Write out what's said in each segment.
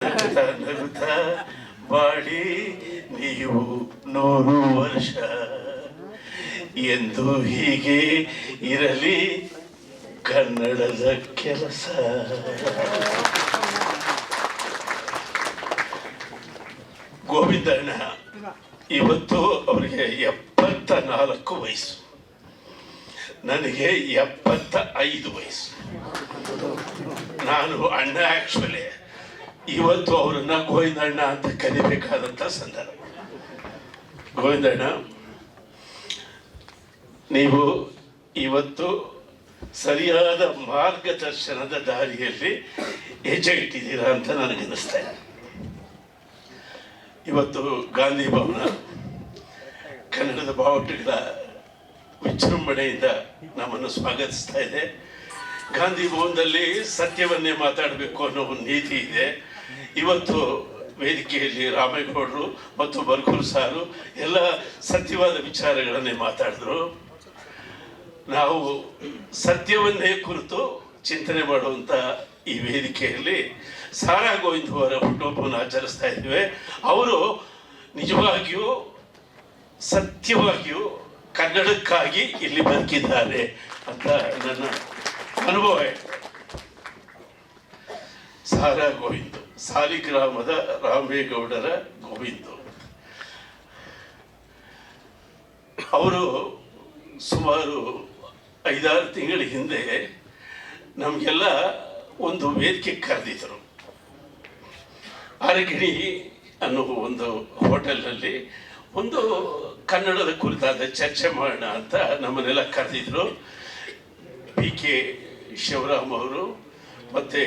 ನಗುತ್ತಾ ಬಾಡಿ ನೀವು 100 ವರ್ಷ ಎಂದು ಹೀಗೆ ಇರಲಿ ಕನ್ನಡದ ಕೆಲಸ. ಗೋವಿಂದಣ್ಣ ಇವತ್ತು ಅವರಿಗೆ 74 ವಯಸ್ಸು, ನನಗೆ 75 ವಯಸ್ಸು. ನಾನು ಅಣ್ಣ ಆಕ್ಚುಲಿ ಇವತ್ತು ಅವರನ್ನ ಗೋವಿಂದಣ್ಣ ಅಂತ ಕರಿಬೇಕಾದಂತ ಸಂದರ್ಭ. ಗೋವಿಂದಣ್ಣ, ನೀವು ಇವತ್ತು ಸರಿಯಾದ ಮಾರ್ಗದರ್ಶನದ ದಾರಿಯಲ್ಲಿ ಹೆಜ್ಜೆ ಇಟ್ಟಿದ್ದೀರಾ ಅಂತ ನನಗೆ ಅನ್ನಿಸ್ತಾ ಇದೆ. ಇವತ್ತು ಗಾಂಧಿ ಭವನ ಕನ್ನಡದ ಬಾವುಟಗಳ ವಿಜೃಂಭಣೆಯಿಂದ ನಮ್ಮನ್ನು ಸ್ವಾಗತಿಸ್ತಾ ಇದೆ. ಗಾಂಧಿ ಭವನದಲ್ಲಿ ಸತ್ಯವನ್ನೇ ಮಾತಾಡಬೇಕು ಅನ್ನೋ ಒಂದು ನೀತಿ ಇದೆ. ಇವತ್ತು ವೇದಿಕೆಯಲ್ಲಿ ರಾಮೇಗೌಡರು ಮತ್ತು ಬರ್ಗೂರು ಸಾರು ಎಲ್ಲ ಸತ್ಯವಾದ ವಿಚಾರಗಳನ್ನೇ ಮಾತಾಡಿದ್ರು. ನಾವು ಸತ್ಯವನ್ನೇ ಕುರಿತು ಚಿಂತನೆ ಮಾಡುವಂಥ ಈ ವೇದಿಕೆಯಲ್ಲಿ ಸಾರಾ ಗೋವಿಂದ್ ಅವರ ಹುಟ್ಟುಹಬ್ಬವನ್ನು ಆಚರಿಸ್ತಾ ಇದ್ದೇವೆ. ಅವರು ನಿಜವಾಗಿಯೂ ಸತ್ಯವಾಗಿಯೂ ಕನ್ನಡಕ್ಕಾಗಿ ಇಲ್ಲಿ ಬದುಕಿದ್ದಾರೆ ಅಂತ ನನ್ನ ಅನುಭವ. ಸಾರಾ ಗೋವಿಂದ್, ಸಾಲಿಗ್ರಾಮದ ರಾಮೇಗೌಡರ ಗೋವಿಂದ್, ಅವರು ಸುಮಾರು 5-6 ತಿಂಗಳ ಹಿಂದೆ ನಮಗೆಲ್ಲ ಒಂದು ವೇದಿಕೆ ಕರೆದಿದ್ದರು. ಅರಗಿಣಿ ಅನ್ನೋ ಒಂದು ಹೋಟೆಲ್ನಲ್ಲಿ ಒಂದು ಕನ್ನಡದ ಕುರಿತಾದ ಚರ್ಚೆ ಮಾಡೋಣ ಅಂತ ನಮ್ಮನ್ನೆಲ್ಲ ಕರೆದಿದ್ರು. PK ಶಿವರಾಮ್ ಅವರು ಮತ್ತು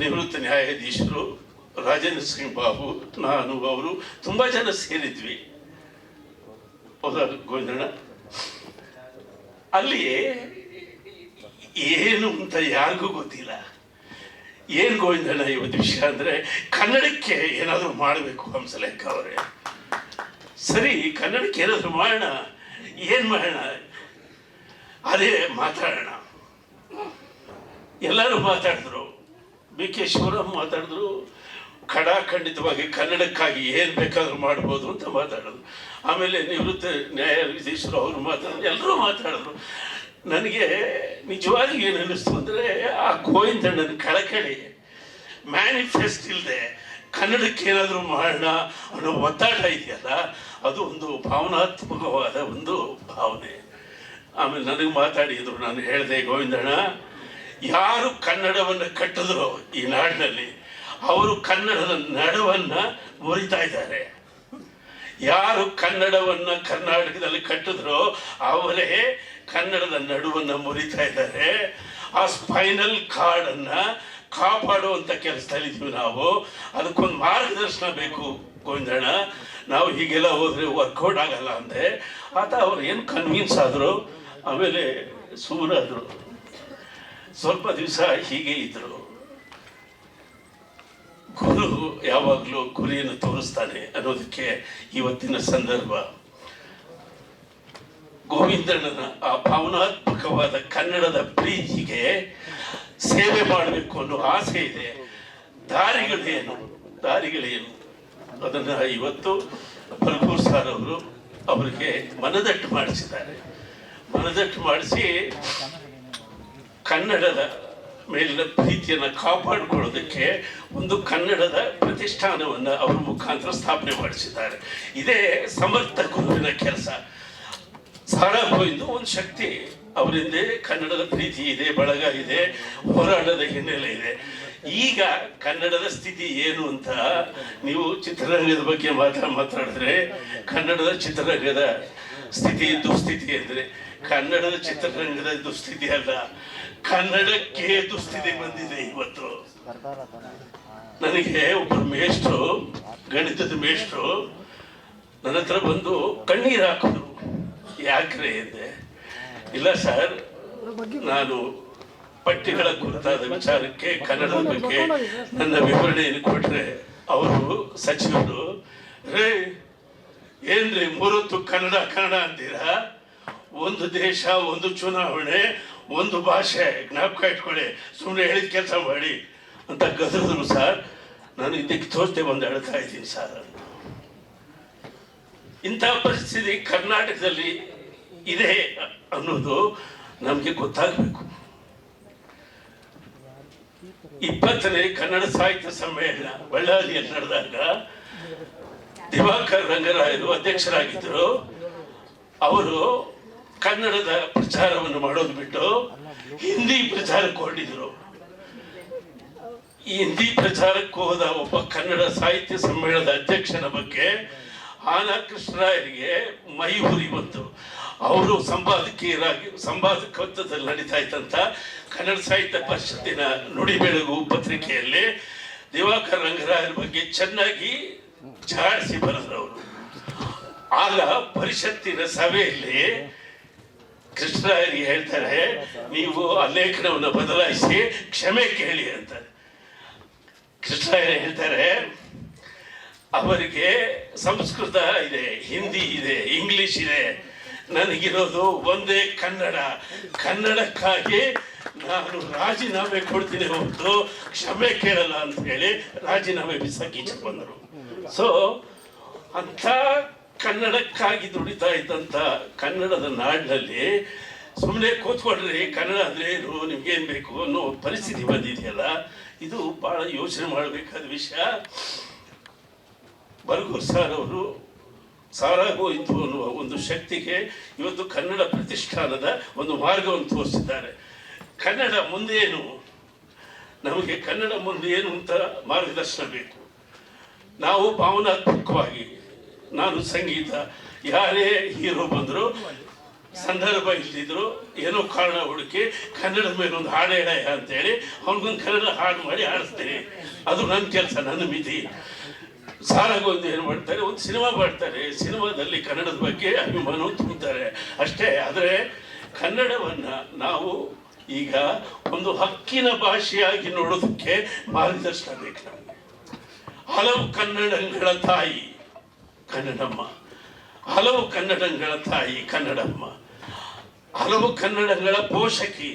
ನಿವೃತ್ತ ನ್ಯಾಯಾಧೀಶರು ರಾಜೇಂದ್ರ ಸಿಂಗ್ ಬಾಬು, ನಾನು, ಅವರು ತುಂಬ ಜನ ಸೇರಿದ್ವಿ. ಹೌದಾ ಗೋವಿಂದಣ್ಣ? ಅಲ್ಲಿ ಏನು ಅಂತ ಯಾರಿಗೂ ಗೊತ್ತಿಲ್ಲ. ಏನು ಗೋವಿಂದಣ್ಣ ಇವತ್ತು ವಿಷಯ ಅಂದರೆ ಕನ್ನಡಕ್ಕೆ ಏನಾದರೂ ಮಾಡಬೇಕು ಹಂಸಲೇಖ ಅವರೇ. ಸರಿ, ಕನ್ನಡಕ್ಕೆ ಏನಾದರೂ ಮಾಡೋಣ, ಏನು ಮಾಡೋಣ, ಅದೇ ಮಾತಾಡೋಣ. ಎಲ್ಲರೂ ಮಾತಾಡಿದ್ರು. BK ಶಿವರಾಮ್ ಮಾತಾಡಿದ್ರು. ಖಂಡಿತವಾಗಿ ಕನ್ನಡಕ್ಕಾಗಿ ಏನು ಬೇಕಾದರೂ ಮಾಡ್ಬೋದು ಅಂತ ಮಾತಾಡೋದು. ಆಮೇಲೆ ನಿವೃತ್ತ ನ್ಯಾಯಾಧೀಶರು ಅವರು ಮಾತಾಡಿದ್ರು. ಎಲ್ಲರೂ ಮಾತಾಡಿದ್ರು. ನನಗೆ ನಿಜವಾಗಿ ಏನು ಅನ್ನಿಸ್ತು ಅಂದರೆ, ಆ ಗೋವಿಂದಣ್ಣನ ಕಳಕಳಿ ಮ್ಯಾನಿಫೆಸ್ಟ್ ಇಲ್ಲದೆ ಕನ್ನಡಕ್ಕೆ ಏನಾದರೂ ಮಾಡೋಣ ಅನ್ನೋ ಒತ್ತಡ ಇದೆಯಲ್ಲ, ಅದು ಒಂದು ಭಾವನಾತ್ಮಕವಾದ ಒಂದು ಭಾವನೆ. ಆಮೇಲೆ ನನಗೆ ಮಾತಾಡಿದ್ರು. ನಾನು ಹೇಳಿದೆ, ಗೋವಿಂದಣ್ಣ, ಯಾರು ಕನ್ನಡವನ್ನು ಕಟ್ಟಿದ್ರು ಈ ನಾಡಿನಲ್ಲಿ ಅವರು ಕನ್ನಡದ ನಡುವನ್ನು ಮುರಿತಾ ಇದ್ದಾರೆ. ಯಾರು ಕನ್ನಡವನ್ನು ಕರ್ನಾಟಕದಲ್ಲಿ ಕಟ್ಟಿದ್ರೋ ಅವರೇ ಕನ್ನಡದ ನಡುವನ್ನು ಮುರಿತಾ ಇದ್ದಾರೆ. ಆ ಸ್ಪೈನಲ್ ಕಾರ್ಡನ್ನು ಕಾಪಾಡುವಂಥ ಕೆಲಸದಲ್ಲಿದ್ದೀವಿ ನಾವು. ಅದಕ್ಕೊಂದು ಮಾರ್ಗದರ್ಶನ ಬೇಕು ಗೋವಿಂದಣ್ಣ. ನಾವು ಹೀಗೆಲ್ಲ ಹೋದರೆ ವರ್ಕೌಟ್ ಆಗಲ್ಲ ಅಂದೆ. ಆತ ಅವ್ರು ಏನು ಕನ್ವಿನ್ಸ್ ಆದರು. ಆಮೇಲೆ ಸುಮ್ಮನಾದರು. ಸ್ವಲ್ಪ ದಿವಸ ಹೀಗೆ ಇದ್ದರು. ಗುರು ಯಾವಾಗಲೂ ಗುರಿಯನ್ನು ತೋರಿಸ್ತಾನೆ ಅನ್ನೋದಕ್ಕೆ ಇವತ್ತಿನ ಸಂದರ್ಭ. ಗೋವಿಂದಣ್ಣನ ಆ ಭಾವನಾತ್ಮಕವಾದ ಕನ್ನಡದ ಪ್ರೀತಿಗೆ ಸೇವೆ ಮಾಡಬೇಕು ಅನ್ನೋ ಆಸೆ ಇದೆ. ದಾರಿಗಳೇನು ಅದನ್ನು ಇವತ್ತು ಬರ್ಗೂರು ಸಾರ್ ಅವರು ಅವರಿಗೆ ಮನದಟ್ಟು ಮಾಡಿಸಿದ್ದಾರೆ. ಮನದಟ್ಟು ಮಾಡಿಸಿ ಕನ್ನಡದ ಮೇಲಿನ ಪ್ರೀತಿಯನ್ನು ಕಾಪಾಡಿಕೊಳ್ಳೋದಕ್ಕೆ ಒಂದು ಕನ್ನಡದ ಪ್ರತಿಷ್ಠಾನವನ್ನು ಅವರ ಮುಖಾಂತರ ಸ್ಥಾಪನೆ ಮಾಡಿಸಿದ್ದಾರೆ. ಇದೇ ಸಮರ್ಥ ಗುರುವಿನ ಕೆಲಸ. ಸಾರಾ ಗೋವಿಂದ್ ಒಂದು ಶಕ್ತಿ. ಅವರಿಂದ ಕನ್ನಡದ ಪ್ರೀತಿ ಇದೆ, ಬಳಗ ಇದೆ, ಹೋರಾಟದ ಹಿನ್ನೆಲೆ ಇದೆ. ಈಗ ಕನ್ನಡದ ಸ್ಥಿತಿ ಏನು ಅಂತ ನೀವು ಚಿತ್ರರಂಗದ ಬಗ್ಗೆ ಮಾತಾಡಿದ್ರೆ, ಕನ್ನಡದ ಚಿತ್ರರಂಗದ ಸ್ಥಿತಿ ದುಸ್ಥಿತಿ ಅಂದರೆ ಕನ್ನಡದ ಚಿತ್ರರಂಗದ ದುಸ್ಥಿತಿ ಅಲ್ಲ, ಕನ್ನಡಕ್ಕೆ ದುಸ್ಥಿತಿ ಬಂದಿದೆ ಇವತ್ತು. ನನಗೆ ಒಬ್ಬರು ಮೇಷ್ಟ್ರು, ಗಣಿತದ ಮೇಷ್ಟ್ರು ನನ್ನ ಹತ್ರ ಬಂದು ಕಣ್ಣೀರು ಹಾಕಿದ್ರು. ಯಾಕ್ರೆ ಎಂದೆ. ಇಲ್ಲ ಸರ್, ನಾನು ಪಠ್ಯಗಳ ಕುರಿತಾದ ವಿಚಾರಕ್ಕೆ ಕನ್ನಡದ ಬಗ್ಗೆ ನನ್ನ ವಿವರಣೆಯನ್ನು ಕೊಟ್ಟರೆ ಅವರು ಸಚಿವರು, ರೇ ಏನ್ರಿ 30 ಕನ್ನಡ ಅಂತೀರಾ? ಒಂದು ದೇಶ, ಒಂದು ಚುನಾವಣೆ, ಒಂದು ಭಾಷೆ, ಜ್ಞಾಪಕ ಇಟ್ಕೊಳ್ಳಿ, ಸುಮ್ಮನೆ ಹೇಳಿದ ಕೆಲಸ ಮಾಡಿ ಅಂತ ಗದರಿದ್ರು ಸರ್. ನಾನು ಇದಕ್ಕೆ ತೋಚದೆ ಬಂದು ಹೇಳ್ತಾ ಇದ್ದೀನಿ ಸರ್. ಇಂಥ ಪರಿಸ್ಥಿತಿ ಕರ್ನಾಟಕದಲ್ಲಿ ಇದೆ ಅನ್ನೋದು ನಮಗೆ ಗೊತ್ತಾಗಬೇಕು. 20ನೇ ಕನ್ನಡ ಸಾಹಿತ್ಯ ಸಮ್ಮೇಳನ ಬಳ್ಳಾರಿಯಲ್ಲಿ ನಡೆದಾಗ ದಿವಾಕರ್ ರಂಗರಾಯರು ಅಧ್ಯಕ್ಷರಾಗಿದ್ದರು. ಅವರು ಕನ್ನಡದ ಪ್ರಚಾರವನ್ನು ಮಾಡೋದು ಬಿಟ್ಟು ಹಿಂದಿ ಪ್ರಚಾರಕ್ಕೆ ಹೊರಟಿದ್ರು. ಈ ಹಿಂದಿ ಪ್ರಚಾರಕ್ಕೆ ಹೋದ ಒಬ್ಬ ಕನ್ನಡ ಸಾಹಿತ್ಯ ಸಮ್ಮೇಳನದ ಅಧ್ಯಕ್ಷನ ಬಗ್ಗೆ ಆನಾ ಕೃಷ್ಣರಾಯರಿಗೆ ಮೈ ಉರಿ ಬಂತು. ಅವರು ಸಂಪಾದಕತ್ವದಲ್ಲಿ ನಡೀತಾ ಇದ್ದಂಥ ಕನ್ನಡ ಸಾಹಿತ್ಯ ಪರಿಷತ್ತಿನ ನುಡಿ ಬೆಳಗು ಪತ್ರಿಕೆಯಲ್ಲಿ ದಿವಾಕರ್ ರಂಗರಾಯರ ಬಗ್ಗೆ ಚೆನ್ನಾಗಿ ಜಾಡಿಸಿ ಬರೆದ್ರು ಅವರು. ಆಗ ಪರಿಷತ್ತಿನ ಸಭೆಯಲ್ಲಿ ಕೃಷ್ಣರಾಯರಿಗೆ ಹೇಳ್ತಾರೆ, ನೀವು ಆ ಲೇಖನವನ್ನು ಬದಲಾಯಿಸಿ ಕ್ಷಮೆ ಕೇಳಿ ಅಂತ. ಕೃಷ್ಣರಾಯರು ಹೇಳ್ತಾರೆ, ಅವರಿಗೆ ಸಂಸ್ಕೃತ ಇದೆ, ಹಿಂದಿ ಇದೆ, ಇಂಗ್ಲಿಷ್ ಇದೆ, ನನಗಿರೋದು ಒಂದೇ ಕನ್ನಡ. ಕನ್ನಡಕ್ಕಾಗಿ ನಾನು ರಾಜೀನಾಮೆ ಕೊಡ್ತೀನಿ ಹೊರತು ಕ್ಷಮೆ ಕೇಳಲ್ಲ ಅಂತ ಹೇಳಿ ರಾಜೀನಾಮೆ ಬಿಸಾಕೀಚೆ ಬಂದರು. ಸೊ ಅಂಥ ಕನ್ನಡಕ್ಕಾಗಿ ದುಡಿತಾ ಇದ್ದಂಥ ಕನ್ನಡದ ನಾಡಿನಲ್ಲಿ ಸುಮ್ಮನೆ ಕೂತ್ಕೊಳ್ರಿ, ಕನ್ನಡ ಅಂದ್ರೆ ಏನು, ನಿಮ್ಗೇನು ಬೇಕು ಅನ್ನೋ ಪರಿಸ್ಥಿತಿ ಬಂದಿದೆಯಲ್ಲ, ಇದು ಭಾಳ ಯೋಚನೆ ಮಾಡಬೇಕಾದ ವಿಷಯ. ಬರಗೂರು ಸರ್ ಅವರು ಸಾರಾಗೋಯಿತು ಅನ್ನುವ ಒಂದು ಶಕ್ತಿಗೆ ಇವತ್ತು ಕನ್ನಡ ಪ್ರತಿಷ್ಠಾನದ ಒಂದು ಮಾರ್ಗವನ್ನು ತೋರಿಸಿದ್ದಾರೆ. ಕನ್ನಡ ಮುಂದೇನು, ನಮಗೆ ಕನ್ನಡ ಮುಂದೇನು ಅಂತ ಮಾರ್ಗದರ್ಶನ ಬೇಕು. ನಾವು ಭಾವನಾತ್ಮಕವಾಗಿ, ನಾನು ಸಂಗೀತ, ಯಾರೇ ಹೀರೋ ಬಂದರು, ಸಂದರ್ಭ ಇಲ್ದಿದ್ರು ಏನೋ ಕಾರಣ ಹುಡುಕಿ ಕನ್ನಡದ ಮೇಲೆ ಒಂದು ಹಾಡು ಹೇಳಯ್ಯ ಅಂತೇಳಿ ಅವ್ನಿಗೊಂದು ಕನ್ನಡ ಹಾಡು ಮಾಡಿ ಹಾಡಿಸ್ತೀನಿ. ಅದು ನನ್ನ ಕೆಲಸ, ನನ್ನ ಮಿತಿ. ಸಾರಾಗೊಂದು ಏನು ಮಾಡ್ತಾರೆ, ಒಂದು ಸಿನಿಮಾ ಮಾಡ್ತಾರೆ, ಸಿನಿಮಾದಲ್ಲಿ ಕನ್ನಡದ ಬಗ್ಗೆ ಅಭಿಮಾನ ತುಂಬ್ತಾರೆ ಅಷ್ಟೇ. ಆದರೆ ಕನ್ನಡವನ್ನು ನಾವು ಈಗ ಒಂದು ಹಕ್ಕಿನ ಭಾಷೆಯಾಗಿ ನೋಡೋದಕ್ಕೆ ಮಾರ್ಗದರ್ಶನ ಬೇಕು ನಮಗೆ. ಹಲವು ಕನ್ನಡಗಳ ತಾಯಿ ಕನ್ನಡಮ್ಮ, ಹಲವು ಕನ್ನಡಗಳ ತಾಯಿ ಕನ್ನಡಮ್ಮ, ಹಲವು ಕನ್ನಡಗಳ ಪೋಷಕಿ,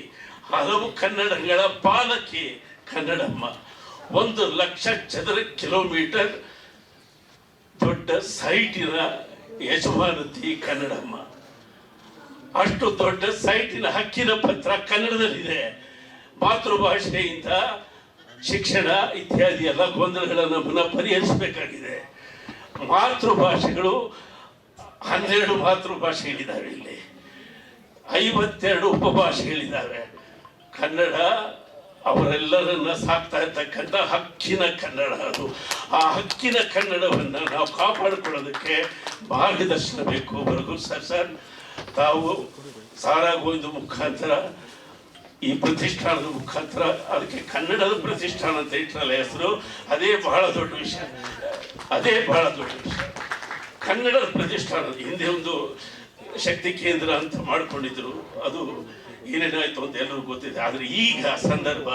ಹಲವು ಕನ್ನಡಗಳ ಪಾಲಕಿ ಕನ್ನಡಮ್ಮ. 1,00,000 ಚದರ ಕಿಲೋಮೀಟರ್ ದೊಡ್ಡ ಸೈಟಿನ ಯಜಮಾನತಿ ಕನ್ನಡಮ್ಮ. ಅಷ್ಟು ದೊಡ್ಡ ಸೈಟಿನ ಹಕ್ಕಿನ ಪತ್ರ ಕನ್ನಡದಲ್ಲಿದೆ. ಮಾತೃಭಾಷೆಯಿಂದ ಶಿಕ್ಷಣ ಇತ್ಯಾದಿ ಎಲ್ಲ ಗೊಂದಲಗಳನ್ನು ಪುನಃ ಪರಿಹರಿಸಬೇಕಾಗಿದೆ. ಮಾತೃಭಾಷೆಗಳು 12 ಮಾತೃಭಾಷೆಗಳಿದ್ದಾವೆ, ಇಲ್ಲಿ 52 ಉಪಭಾಷೆಗಳಿದ್ದಾವೆ. ಕನ್ನಡ ಅವರೆಲ್ಲರನ್ನ ಸಾಕ್ತಾ ಇರ್ತಕ್ಕಂಥ ಹಕ್ಕಿನ ಕನ್ನಡ. ಅದು ಆ ಹಕ್ಕಿನ ಕನ್ನಡವನ್ನು ನಾವು ಕಾಪಾಡಿಕೊಳ್ಳೋದಕ್ಕೆ ಮಾರ್ಗದರ್ಶನ ಬೇಕು. ಬರಗೂರು ಸರ್, ತಾವು ಸಾರಾಗೋಯ್ದು ಮುಖಾಂತರ, ಈ ಪ್ರತಿಷ್ಠಾನದ ಮುಖಾಂತರ, ಅದಕ್ಕೆ ಕನ್ನಡದ ಪ್ರತಿಷ್ಠಾನ ಅಂತ ಇಟ್ಟರಲ್ಲ ಹೆಸರು, ಅದೇ ಬಹಳ ದೊಡ್ಡ ವಿಷಯ. ಅದೇ ಬಹಳ ದೊಡ್ಡ ವಿಷಯ. ಕನ್ನಡದ ಪ್ರತಿಷ್ಠಾನ ಹಿಂದೆ ಒಂದು ಶಕ್ತಿ ಕೇಂದ್ರ ಅಂತ ಮಾಡ್ಕೊಂಡಿದ್ರು, ಅದು ಏನೇನಾಯ್ತು ಅಂತ ಎಲ್ಲರಿಗೂ ಗೊತ್ತಿದೆ. ಆದರೆ ಈಗ ಸಂದರ್ಭ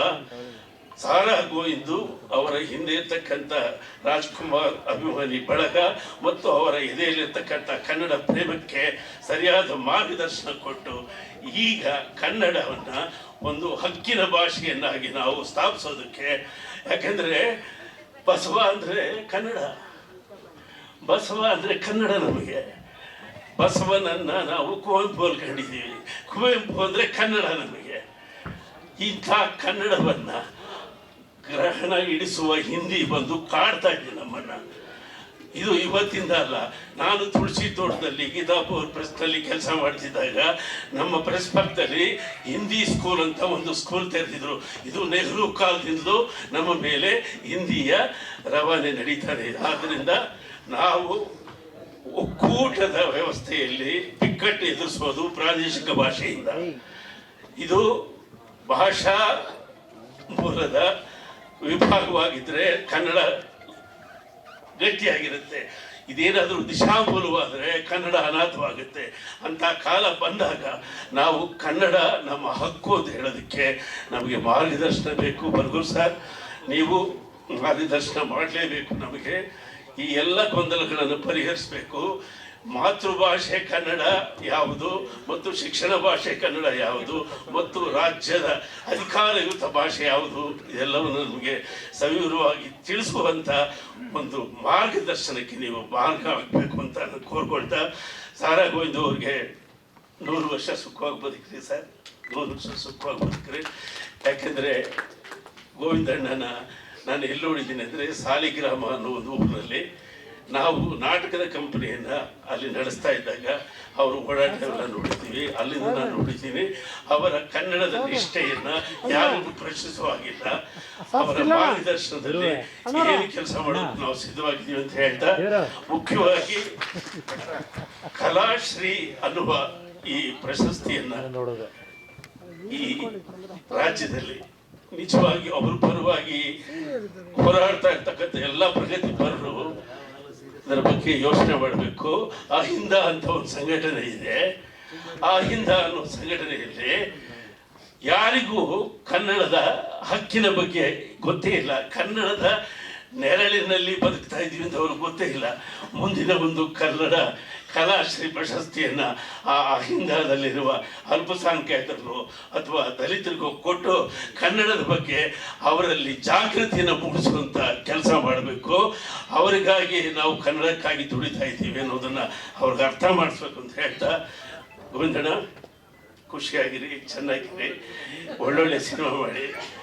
ಸಾರಾ ಗೋವಿಂದು ಅವರ ಹಿಂದೆ ಇರ್ತಕ್ಕಂಥ ರಾಜ್ಕುಮಾರ್ ಅಭಿಮಾನಿ ಬಳಗ ಮತ್ತು ಅವರ ಎದೆಯಲ್ಲಿರ್ತಕ್ಕಂಥ ಕನ್ನಡ ಪ್ರೇಮಕ್ಕೆ ಸರಿಯಾದ ಮಾರ್ಗದರ್ಶನ ಕೊಟ್ಟು ಈಗ ಕನ್ನಡವನ್ನು ಒಂದು ಹಕ್ಕಿನ ಭಾಷೆಯನ್ನಾಗಿ ನಾವು ಸ್ಥಾಪಿಸೋದಕ್ಕೆ. ಯಾಕೆಂದರೆ ಬಸವ ಅಂದರೆ ಕನ್ನಡ, ಬಸವ ಅಂದರೆ ಕನ್ನಡ. ನಮಗೆ ಬಸವನನ್ನು ನಾವು ಕುವೆಂಪು ಕಂಡಿದ್ದೀವಿ. ಕುವೆಂಪು ಅಂದರೆ ಕನ್ನಡ. ನಮಗೆ ಇಂಥ ಕನ್ನಡವನ್ನು ಗ್ರಹಣ ಇಡಿಸುವ ಹಿಂದಿ ಬಂದು ಕಾಡ್ತಾ ಇದೆ ನಮ್ಮನ್ನು. ಇದು ಇವತ್ತಿಂದ ಅಲ್ಲ. ನಾನು ತುಳಸಿ ತೋಟದಲ್ಲಿ ಗೀತಾಪುರ ಪ್ರೆಸ್ನಲ್ಲಿ ಕೆಲಸ ಮಾಡ್ತಿದ್ದಾಗ ನಮ್ಮ ಪ್ರೆಸ್ ಪಕ್ಕದಲ್ಲಿ ಹಿಂದಿ ಸ್ಕೂಲ್ ಅಂತ ಒಂದು ಸ್ಕೂಲ್ ತೆರೆದಿದ್ರು. ಇದು ನೆಹರು ಕಾಲದಿಂದಲೂ ನಮ್ಮ ಮೇಲೆ ಹಿಂದಿಯ ರವಾನೆ ನಡೀತಾರೆ. ಆದ್ದರಿಂದ ನಾವು ಒಕ್ಕೂಟದ ವ್ಯವಸ್ಥೆಯಲ್ಲಿ ಬಿಕ್ಕಟ್ಟು ಎದುರಿಸೋದು ಪ್ರಾದೇಶಿಕ ಭಾಷೆಯಿಂದ. ಇದು ಭಾಷಾ ಮೂಲದ ವಿಭಾಗವಾಗಿದ್ದರೆ ಕನ್ನಡ ಗಟ್ಟಿಯಾಗಿರುತ್ತೆ. ಇದೇನಾದರೂ ದಿಶಾಮೂಲವಾದರೆ ಕನ್ನಡ ಅನಾಥವಾಗುತ್ತೆ. ಅಂಥ ಕಾಲ ಬಂದಾಗ ನಾವು ಕನ್ನಡ ನಮ್ಮ ಹಕ್ಕು ಅಂತ ಹೇಳೋದಕ್ಕೆ ನಮಗೆ ಮಾರ್ಗದರ್ಶನ ಬೇಕು. ಬರಗೂರು ಸರ್, ನೀವು ಮಾರ್ಗದರ್ಶನ ಮಾಡಲೇಬೇಕು. ನಮಗೆ ಈ ಎಲ್ಲ ಗೊಂದಲಗಳನ್ನು ಪರಿಹರಿಸಬೇಕು. ಮಾತೃಭಾಷೆ ಕನ್ನಡ ಯಾವುದು ಮತ್ತು ಶಿಕ್ಷಣ ಭಾಷೆ ಕನ್ನಡ ಯಾವುದು ಮತ್ತು ರಾಜ್ಯದ ಅಧಿಕಾರಯುತ ಭಾಷೆ ಯಾವುದು ಇದೆಲ್ಲವನ್ನು ನಮಗೆ ಸವಿವರವಾಗಿ ತಿಳಿಸುವಂಥ ಒಂದು ಮಾರ್ಗದರ್ಶನಕ್ಕೆ ನೀವು ಮಾರ್ಗ ಆಗಬೇಕು ಅಂತ ನಾನು ಕೋರ್ಕೊಳ್ತಾ, ಸಾರಾ ಗೋವಿಂದ ಅವ್ರಿಗೆ 100 ವರ್ಷ ಸುಖವಾಗಿ ಬದುಕ್ರಿ ಸರ್, 100 ವರ್ಷ ಸುಖವಾಗಿ ಬದುಕ್ರಿ. ಯಾಕೆಂದರೆ ಗೋವಿಂದಣ್ಣನ ನಾನು ಎಲ್ಲಿ ನೋಡಿದ್ದೀನಿ ಅಂದರೆ ಸಾಲಿಗ್ರಾಮ ಅನ್ನೋ ಒಂದು ಊರಿನಲ್ಲಿ ನಾವು ನಾಟಕದ ಕಂಪನಿಯನ್ನು ಅಲ್ಲಿ ನಡೆಸ್ತಾ ಇದ್ದಾಗ ಅವರು ಓಡಾಟವೆಲ್ಲ ನೋಡಿದ್ದೀವಿ. ಅಲ್ಲಿಂದ ನಾನು ನೋಡಿದ್ದೀನಿ ಅವರ ಕನ್ನಡದ ನಿಷ್ಠೆಯನ್ನು ಯಾರಿಗೂ ಪ್ರಶ್ನಿಸುವ ಹಾಗಿಲ್ಲ. ಅವರ ಮಾರ್ಗದರ್ಶನದಲ್ಲಿ ಏನು ಕೆಲಸ ಮಾಡೋದು ನಾವು ಸಿದ್ಧವಾಗಿದ್ದೀವಿ ಅಂತ ಹೇಳ್ತಾ, ಮುಖ್ಯವಾಗಿ ಕಲಾಶ್ರೀ ಅನ್ನುವ ಈ ಪ್ರಶಸ್ತಿಯನ್ನು ಈ ರಾಜ್ಯದಲ್ಲಿ ನಿಜವಾಗಿ ಅವ್ರ ಪರವಾಗಿ ಹೋರಾಡ್ತಾ ಇರ್ತಕ್ಕಂಥ ಎಲ್ಲ ಪ್ರಗತಿಪರರು ಅದರ ಬಗ್ಗೆ ಯೋಚನೆ ಮಾಡಬೇಕು. ಅಹಿಂದ ಅಂತ ಒಂದು ಸಂಘಟನೆ ಇದೆ. ಆ ಅಹಿಂದ ಅನ್ನೋ ಸಂಘಟನೆಯಲ್ಲಿ ಯಾರಿಗೂ ಕನ್ನಡದ ಹಕ್ಕಿನ ಬಗ್ಗೆ ಗೊತ್ತೇ ಇಲ್ಲ, ಕನ್ನಡದ ನೆರಳಿನಲ್ಲಿ ಬದುಕ್ತಾ ಇದ್ದೀವಿ ಅಂತ ಅವ್ರಿಗೆ ಗೊತ್ತೇ ಇಲ್ಲ. ಮುಂದಿನ ಒಂದು ಕನ್ನಡ ಕಲಾಶ್ರೀ ಪ್ರಶಸ್ತಿಯನ್ನು ಆ ಅಹಿಂದದಲ್ಲಿರುವ ಅಲ್ಪಸಂಖ್ಯಾತರಿಗೂ ಅಥವಾ ದಲಿತರಿಗೂ ಕೊಟ್ಟು ಕನ್ನಡದ ಬಗ್ಗೆ ಅವರಲ್ಲಿ ಜಾಗೃತಿಯನ್ನು ಮೂಡಿಸುವಂಥ ಕೆಲಸ ಮಾಡಬೇಕು. ಅವರಿಗಾಗಿ ನಾವು ಕನ್ನಡಕ್ಕಾಗಿ ದುಡಿತಾ ಇದ್ದೀವಿ ಅನ್ನೋದನ್ನು ಅವ್ರಿಗೆ ಅರ್ಥ ಮಾಡಿಸ್ಬೇಕು ಅಂತ ಹೇಳ್ತಾ, ಗೋವಿಂದಣ್ಣ ಖುಷಿಯಾಗಿರಿ, ಚೆನ್ನಾಗಿರಿ, ಒಳ್ಳೊಳ್ಳೆ ಸಿನಿಮಾ ಮಾಡಿ.